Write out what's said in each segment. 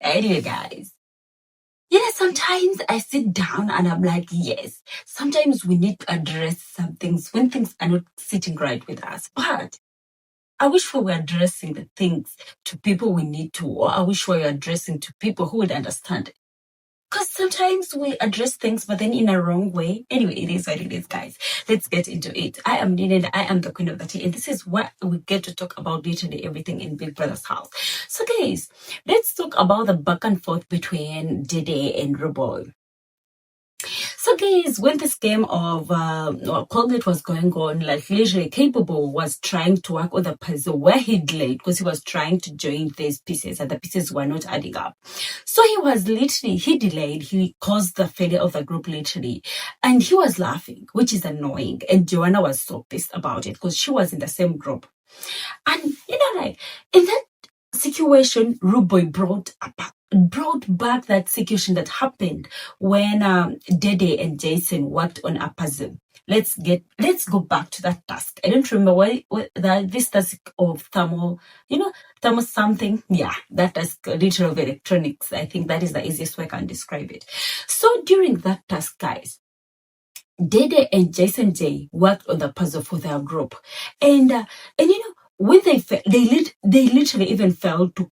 Anyway, guys. Sometimes I sit down and I'm like, yes, sometimes we need to address some things when things are not sitting right with us. But I wish we were addressing the things to people we need to, or I wish we were addressing to people who would understand it. Because sometimes we address things, but then in a wrong way. Anyway, it is what it is, guys. Let's get into it. I am Dede, I am the queen of the tea, and this is what we get to talk about literally everything in Big Brother's house. So, guys, let's talk about the back and forth between Dede and Rooboy. So guys, when this game of Colgate was going on, like literally Capable was trying to work on the puzzle where he delayed because he was trying to join these pieces and the pieces were not adding up. So he delayed, he caused the failure of the group literally. And he was laughing, which is annoying. And Joanna was so pissed about it because she was in the same group. And like in that situation, Rooboy brought back that situation that happened when Dede and Jason worked on a puzzle. Let's go back to that task. I don't remember this task of thermal something. Yeah, that task, literal of electronics. I think that is the easiest way I can describe it. So during that task, guys, Dede and Jason J worked on the puzzle for their group, and when they literally even failed to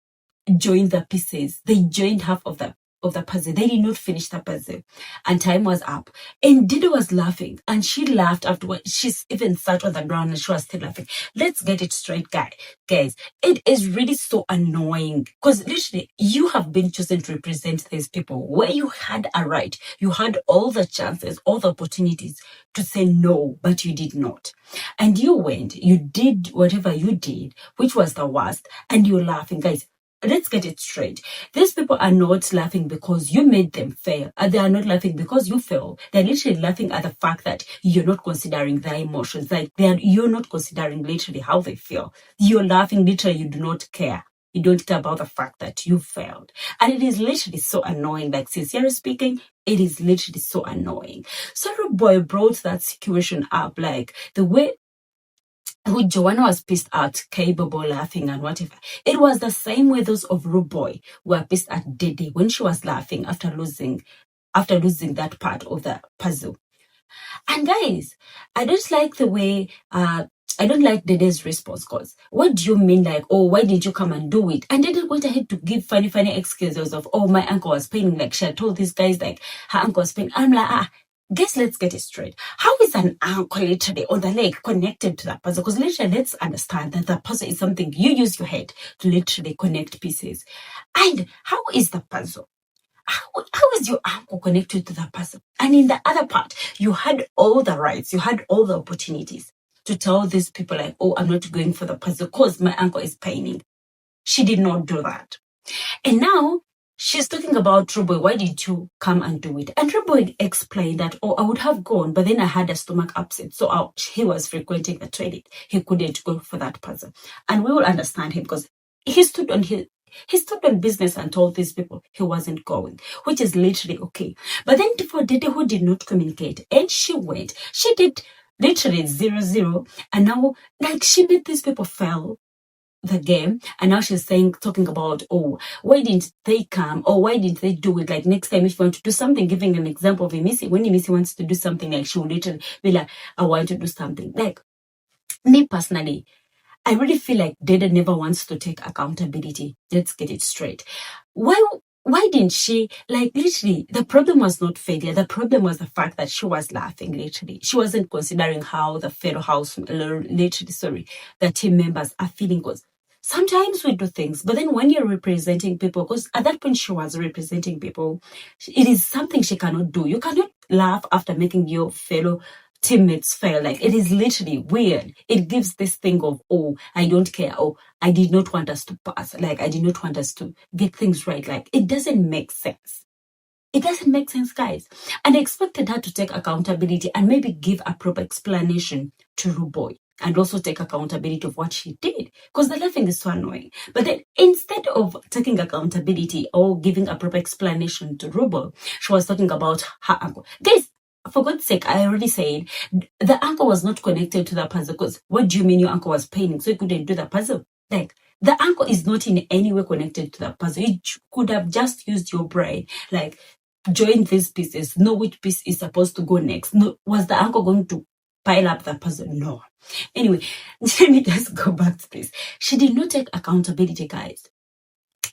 join the pieces. They joined half of the puzzle. They did not finish the puzzle, and time was up. And Dede was laughing, and she laughed afterwards. She's even sat on the ground and she was still laughing. Let's get it straight, guys. It is really so annoying because literally you have been chosen to represent these people where you had a right. You had all the chances, all the opportunities to say no, but you did not. And you went. You did whatever you did, which was the worst, and you're laughing, guys. Let's get it straight. These people are not laughing because you made them fail. They are not laughing because you failed. They're literally laughing at the fact that you're not considering their emotions. Like you're not considering literally how they feel. You're laughing literally, you do not care. You don't care about the fact that you failed. And it is literally so annoying. Like, sincerely speaking, it is literally so annoying. So Rooboy brought that situation up, like the way who Joanna was pissed at, Capable laughing and whatever. It was the same way those of Rooboy were pissed at Dede when she was laughing after losing that part of the puzzle. And guys, I don't like the way I don't like Dede's response, because what do you mean, like, oh, why didn't you come and do it? And Dede went ahead to give funny excuses of, oh, my ankle was paining, like she had told these guys like her ankle was paining. I'm like, guess let's get it straight. How is an ankle literally on the leg connected to that puzzle? Because literally, let's understand that the puzzle is something you use your head to literally connect pieces. And how is the puzzle? How is your ankle connected to the puzzle? And in the other part, you had all the rights, you had all the opportunities to tell these people like, oh, I'm not going for the puzzle because my ankle is paining. She did not do that. And now she's talking about Rooboy. Why did you come and do it? And Rooboy explained that, oh, I would have gone, but then I had a stomach upset. So he was frequenting the toilet. He couldn't go for that puzzle. And we will understand him because he stood on business and told these people he wasn't going, which is literally okay. But then for Dede, who did not communicate, and she went, she did literally 0-0. And now, like, she made these people fail the game, and now she's talking about, oh, why didn't they come, or why didn't they do it? Like, next time if you want to do something, giving an example of Imisi, when Imisi wants to do something, like, she will literally be like, I want to do something. Like, me personally, I really feel like Dede never wants to take accountability. Let's get it straight. Why didn't she, like, literally, the problem was not failure. The problem was the fact that she was laughing, literally. She wasn't considering how the the team members are feeling. Because sometimes we do things, but then when you're representing people, because at that point she was representing people, it is something she cannot do. You cannot laugh after making your fellow teammates fail. Like, it is literally weird. It gives this thing of, oh, I don't care. Oh, I did not want us to pass. Like, I did not want us to get things right. Like, it doesn't make sense. It doesn't make sense, guys. And I expected her to take accountability and maybe give a proper explanation to Rooboy and also take accountability of what she did, because the laughing is so annoying. But then instead of taking accountability or giving a proper explanation to Rooboy, she was talking about her ankle. Guys, for God's sake, I already said the ankle was not connected to the puzzle, because what do you mean your ankle was paining so you couldn't do the puzzle? Like, the uncle is not in any way connected to that person. You could have just used your brain, like join these pieces, know which piece is supposed to go next. No, was the uncle going to pile up that person? No. Anyway, let me just go back to this. She did not take accountability, guys.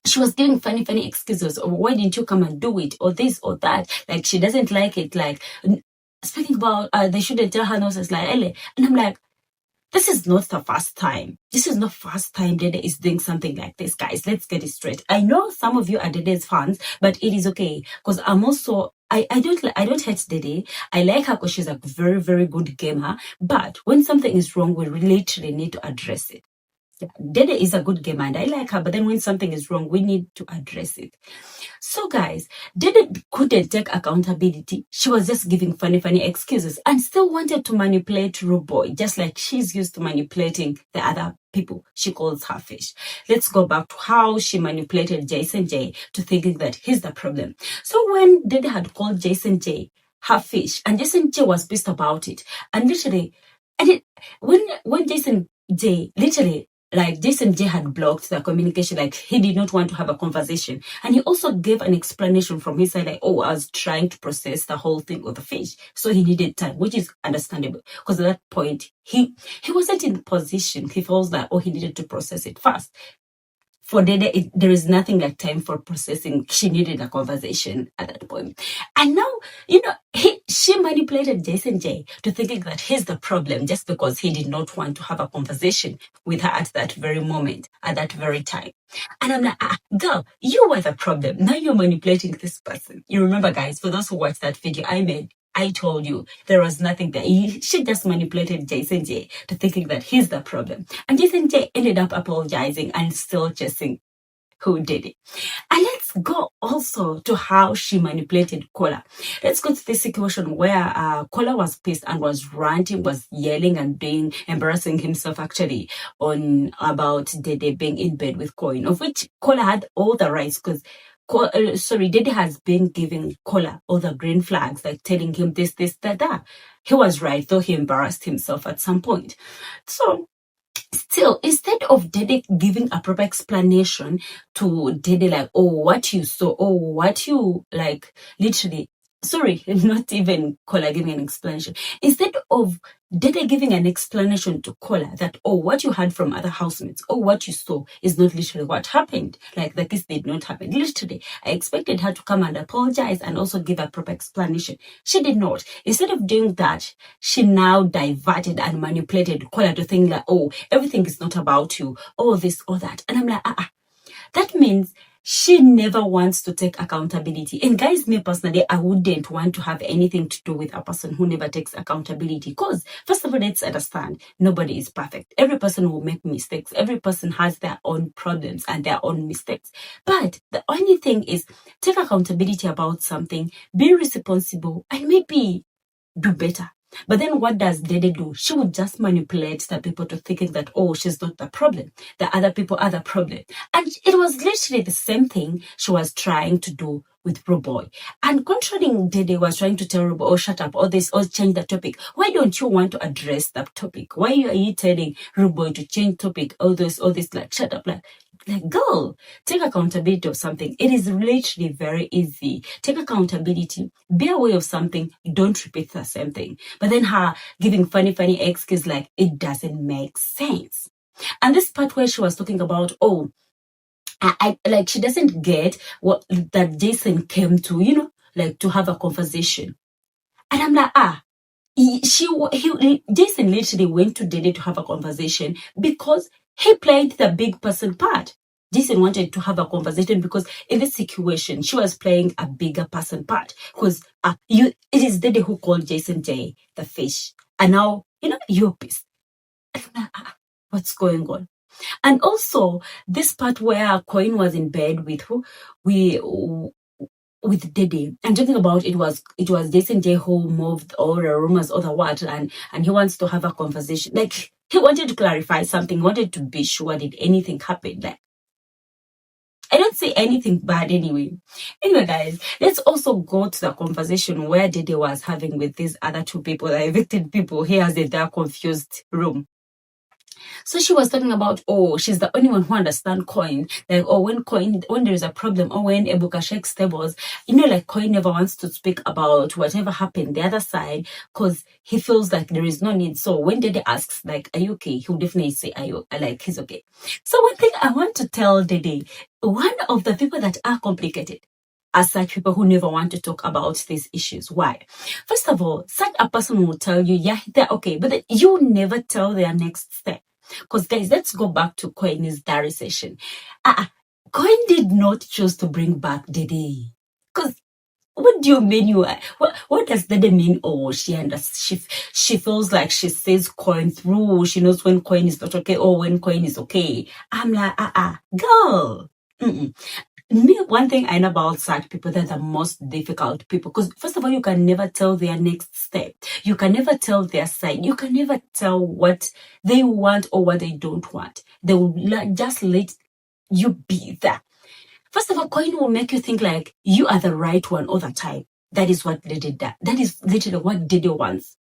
She was giving funny excuses. Or why didn't you come and do it? Or this or that. Like, she doesn't like it. Like, speaking about, they shouldn't tell her nonsense like Ellie. And I'm like, this is not the first time. This is not first time Dede is doing something like this, guys. Let's get it straight. I know some of you are Dede's fans, but it is okay. Because I'm also, I don't hate Dede. I like her because she's a very good gamer. But when something is wrong, we literally need to address it. Dede is a good gamer and I like her, but then when something is wrong, we need to address it. So guys, Dede couldn't take accountability. She was just giving funny excuses and still wanted to manipulate Rooboy, just like she's used to manipulating the other people she calls her fish. Let's go back to how she manipulated Jason J to thinking that he's the problem. So when Dede had called Jason J her fish, and Jason J was pissed about it, and literally, when Jason J literally, like Jason J had blocked the communication, like he did not want to have a conversation. And he also gave an explanation from his side, like, oh, I was trying to process the whole thing with the fish. So he needed time, which is understandable. Because at that point, he wasn't in the position. He feels like, oh, he needed to process it fast. For Dede, there is nothing like time for processing. She needed a conversation at that point. And now, she manipulated Jason J to thinking that he's the problem just because he did not want to have a conversation with her at that very moment, at that very time. And I'm like, girl, you were the problem. Now you're manipulating this person. You remember, guys, for those who watched that video I made, I told you there was nothing there. She just manipulated Jason J to thinking that he's the problem. And Jason J ended up apologizing and still chasing who did it. And let's go also to how she manipulated Kola. Let's go to this situation where Kola was pissed and was ranting, was yelling and embarrassing himself actually on about Dede being in bed with Coin, of which Kola had all the rights because Dede has been giving Kola all the green flags, like telling him this, that. He was right, though he embarrassed himself at some point. So, still, instead of Dede giving a proper explanation to Dede, like, oh, what you saw, oh, what you, like, literally, sorry, not even Kola giving an explanation. Instead of Dede giving an explanation to Kola that, oh, what you heard from other housemates, oh, what you saw is not literally what happened. Like, this did not happen. Literally, I expected her to come and apologize and also give a proper explanation. She did not. Instead of doing that, she now diverted and manipulated Kola to think like, oh, everything is not about you, all this, all that. And I'm like, that means she never wants to take accountability. And guys, me personally, I wouldn't want to have anything to do with a person who never takes accountability. Because, first of all, let's understand, nobody is perfect. Every person will make mistakes. Every person has their own problems and their own mistakes. But the only thing is, take accountability about something, be responsible, and maybe do better. But then what does Dede do? She would just manipulate the people to thinking that, oh, she's not the problem. The other people are the problem. And it was literally the same thing she was trying to do with Rooboy. And contradicting Dede was trying to tell Rooboy, oh, shut up, all this, or change the topic. Why don't you want to address that topic? Why are you telling Rooboy to change topic, all this, like, shut up, like, girl, take accountability of something. It is literally very easy. Take accountability, be aware of something, don't repeat the same thing. But then her giving funny excuses like it doesn't make sense. And this part where she was talking about, oh, I like she doesn't get what that Jason came to, like to have a conversation. And I'm like, Jason literally went to Dede to have a conversation because he played the big person part. Jason wanted to have a conversation because in this situation, she was playing a bigger person part. Because it is Dede who called Jason J the fish. And now, you're pissed. What's going on? And also, this part where Coin was in bed with who? With Dede, and talking about it was Jason J who moved all the rumors, all the what, and he wants to have a conversation. Like, he wanted to clarify something, wanted to be sure did anything happen. Like, I don't say anything bad anyway. Anyway, guys, let's also go to the conversation where Dede was having with these other two people, the evicted people. He has in their confused room. So she was talking about, oh, she's the only one who understands coin. Like, oh, when there is a problem, or when Ebuka shakes tables, like coin never wants to speak about whatever happened the other side because he feels like there is no need. So when Dede asks, like, are you okay? He'll definitely say, are you, like, he's okay. So one thing I want to tell Dede, one of the people that are complicated are such people who never want to talk about these issues. Why? First of all, such a person will tell you, yeah, they're okay, but then you never tell their next step. Because guys, let's go back to Coin's diary session. Coin did not choose to bring back Dede. Because what do you mean you are? What does Dede mean? Oh, she feels like she says Coin through. She knows when Coin is not okay or when Coin is okay. I'm like, girl. Me, one thing I know about such people, they're the most difficult people. Because first of all, you can never tell their next step. You can never tell their side. You can never tell what they want or what they don't want. They will just let you be there. First of all, Coin will make you think like you are the right one all the time. That is what Dede does. That is literally what Dede wants.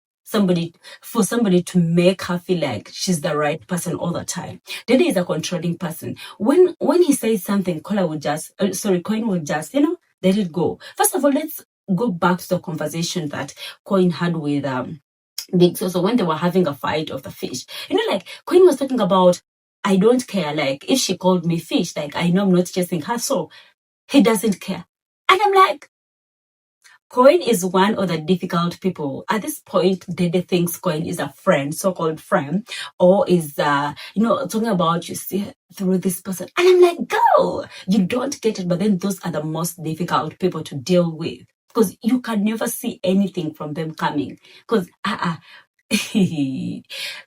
For somebody to make her feel like she's the right person all the time. Dede is a controlling person. When he says something, Coin will just, let it go. First of all, let's go back to the conversation that Coin had with Big So when they were having a fight of the fish. Like Coin was talking about, I don't care. Like if she called me fish, like I know I'm not chasing her, so he doesn't care. And I'm like, Coin is one of the difficult people. At this point, Dede thinks Coin is a friend, so-called friend, or is, talking about you see through this person. And I'm like, girl, you don't get it. But then those are the most difficult people to deal with because you can never see anything from them coming. Because,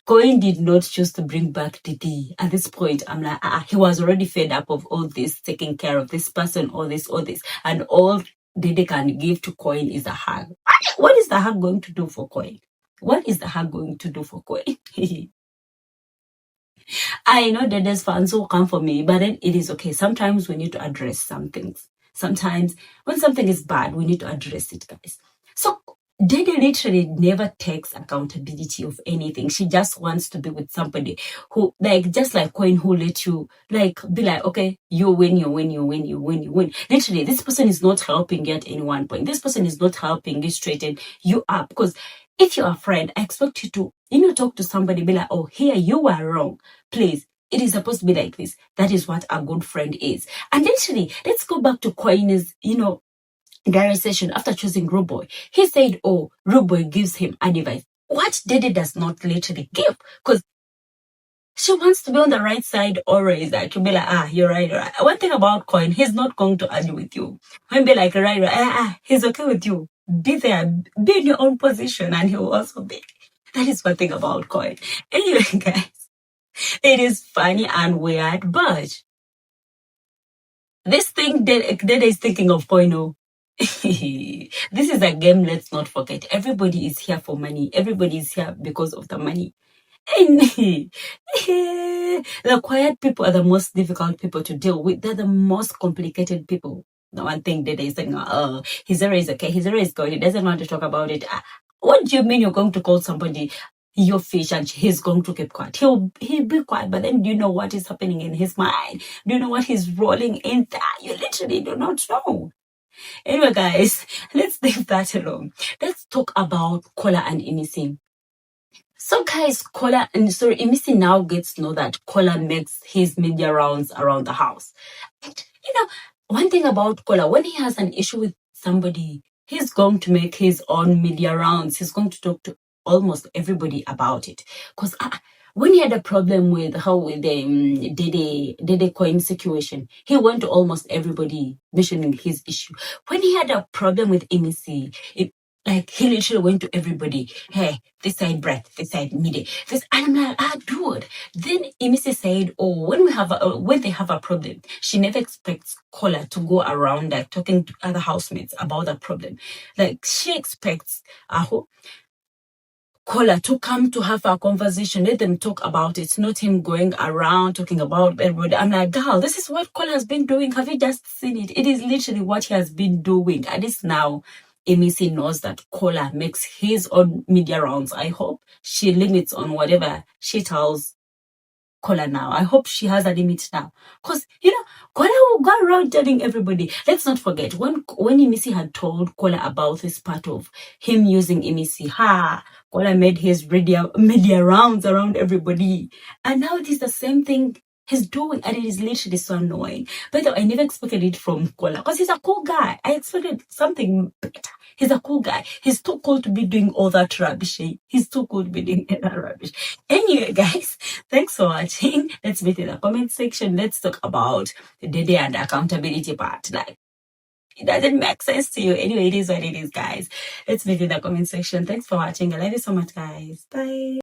Coin did not choose to bring back Dede. At this point, I'm like, he was already fed up of all this, taking care of this person, all this, and all Dede can give to Coin is a hug. What is the hug going to do for Coin? What is the hug going to do for Coin? I know Dede's fans will come for me, but then it is okay. Sometimes we need to address some things. Sometimes when something is bad, we need to address it, guys. So Dede literally never takes accountability of anything. She just wants to be with somebody who, like, just like Coin, who let you, like, be like, okay, you win. Literally, this person is not helping you at any one point. This person is not helping you straighten you up. Because if you're a friend, I expect you to, talk to somebody, be like, oh, here, you were wrong. Please. It is supposed to be like this. That is what a good friend is. And literally, let's go back to Coin's, diary session after choosing Rooboy. He said, oh, Rooboy gives him advice. What Dede does not literally give. Because she wants to be on the right side always. Like, to be like, you're right. One thing about Coin, he's not going to argue with you. He'll be like, right. He's okay with you. Be there. Be in your own position. And he'll also be. That is one thing about Coin. Anyway, guys, it is funny and weird, but this thing Dede is thinking of Coin. This is a game, let's not forget. Everybody is here for money. Everybody is here because of the money. And the quiet people are the most difficult people to deal with. They're the most complicated people. The one thing Dede is saying, his area is okay, his area is good. He doesn't want to talk about it. What do you mean you're going to call somebody your fish and he's going to keep quiet? He'll be quiet, but then do you know what is happening in his mind? Do you know what he's rolling in there? You literally do not know. Anyway, guys, let's leave that alone. Let's talk about Kola and Imisi. So, guys, Imisi now gets to know that Kola makes his media rounds around the house. And, one thing about Kola, when he has an issue with somebody, he's going to make his own media rounds. He's going to talk to almost everybody about it. Because when he had a problem with the Dede Coin situation, he went to almost everybody mentioning his issue. When he had a problem with Imisi, he literally went to everybody. Hey, this side breath, this side midi, this. And I'm like, dude. Then Imisi said, oh, when they have a problem, she never expects Kola to go around like talking to other housemates about that problem. Like she expects Kola to come to have a conversation, let them talk about it, not him going around talking about everybody. I'm like, girl, this is what Kola has been doing. Have you just seen it? It is literally what he has been doing. At least now, Imisi knows that Kola makes his own media rounds. I hope she limits on whatever she tells Kola now. I hope she has a limit now. Because, Kola will go around telling everybody. Let's not forget, when Imisi had told Kola about this part of him using Imisi, Kola made his media rounds around everybody. And now it is the same thing he's doing, and it is literally so annoying. But I never expected it from Kola, because he's a cool guy. I expected something better. He's a cool guy. He's too cool to be doing all that rubbish. He's too cool to be doing that rubbish. Anyway, guys, thanks for watching. Let's meet in the comment section. Let's talk about the Dede and accountability part. Like, it doesn't make sense to you. Anyway, it is what it is, guys. Let's meet in the comment section. Thanks for watching. I love you so much, guys. Bye.